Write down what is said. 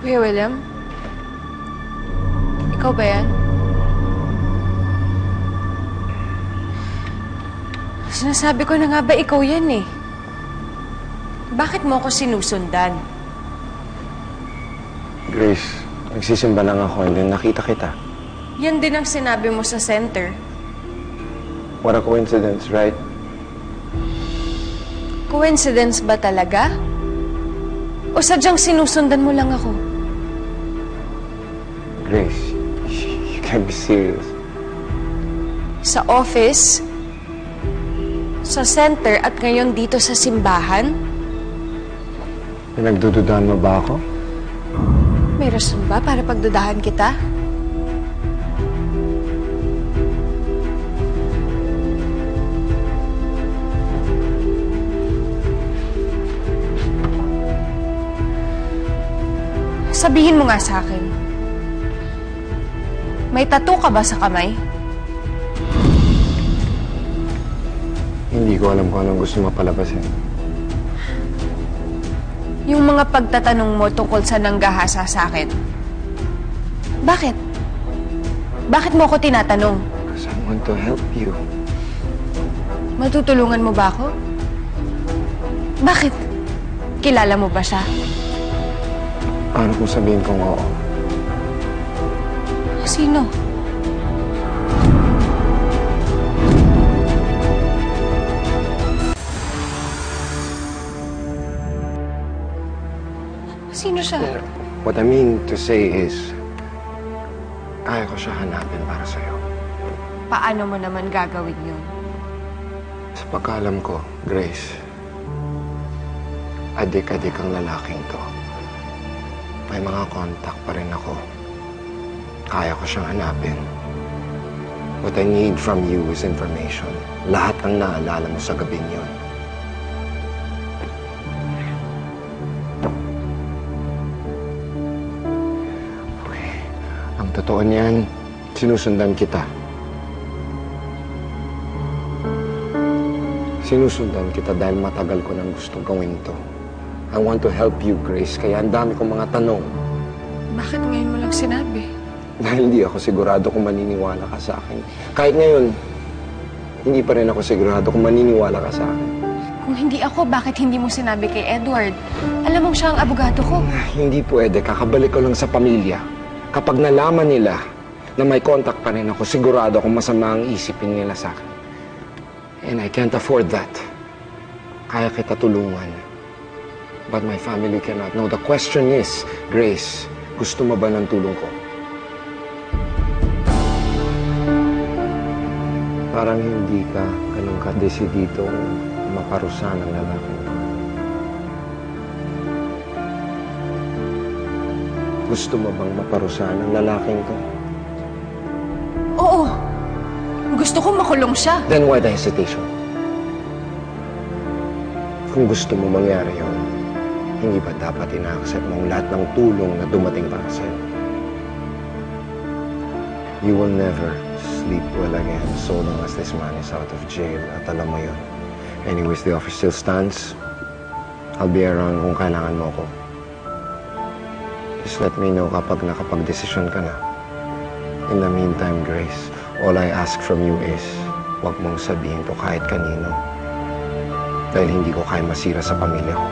Kuya William? Ikaw ba yan? Sinasabi ko na nga ba ikaw yan eh? Bakit mo ako sinusundan? Grace, nagsisimba lang ako and then nakita kita. Yan din ang sinabi mo sa center. What a coincidence, right? Coincidence ba talaga? O sadyang sinusundan mo lang ako? Grace, you can't be serious. Sa office, sa center at ngayon dito sa simbahan? Pinagdududahan mo ba ako? May rason ba para pagdudahan kita? Sabihin mo nga sa akin. May tattoo ka ba sa kamay? Hindi ko alam kung anong gusto mapalabasin. Yung mga pagtatanong mo tungkol sa nanggahasa sa akin. Bakit? Bakit mo ako tinatanong? Because I want to help you. Matutulungan mo ba ako? Bakit? Kilala mo ba siya? Paano kung sabihin kong oo? Sino? Sino siya? What I mean to say is, kaya ko siya hanapin para sa'yo. Paano mo naman gagawin yun? Sa pagkaalam ko, Grace, adik-adik ang lalaking to. May mga contact pa rin ako. Kaya ko siyang hanapin. What I need from you is information. Lahat ng naalala mo sa gabing yun. Okay. Ang totoo niyan, sinusundan kita. Sinusundan kita dahil matagal ko nang gustong gawin to. I want to help you, Grace, kaya ang dami kong mga tanong. Bakit ngayon mo lang sinabi? Dahil hindi ako sigurado kung maniniwala ka sa akin. Kahit ngayon, hindi pa rin ako sigurado kung maniniwala ka sa akin. Kung hindi ako, bakit hindi mo sinabi kay Edward? Alam mong siya ang abogado ko. Hindi pwede. Kakabalik ko lang sa pamilya. Kapag nalaman nila na may contact pa rin ako, sigurado kung masama ang isipin nila sa akin. And I can't afford that. Kaya kita tulungan. But my family cannot. No, the question is, Grace, gusto mo ba ng tulong ko? Parang hindi ka ganun ka-desiditong maparusa ng lalaki. Gusto mo bang maparusa ng lalaking to? Oo. Gusto ko makulong siya. Then why the hesitation? Kung gusto mo mangyari yun, hindi ba dapat ina-accept mong lahat ng tulong na dumating para sa'yo? You will never sleep well again so long as this man is out of jail. At alam mo yun. Anyways, the office still stands. I'll be around kung kailangan mo ko. Just let me know kapag nakapag-desisyon ka na. In the meantime, Grace, all I ask from you is, huwag mong sabihin to kahit kanino. Dahil hindi ko kaya masira sa pamilya ko.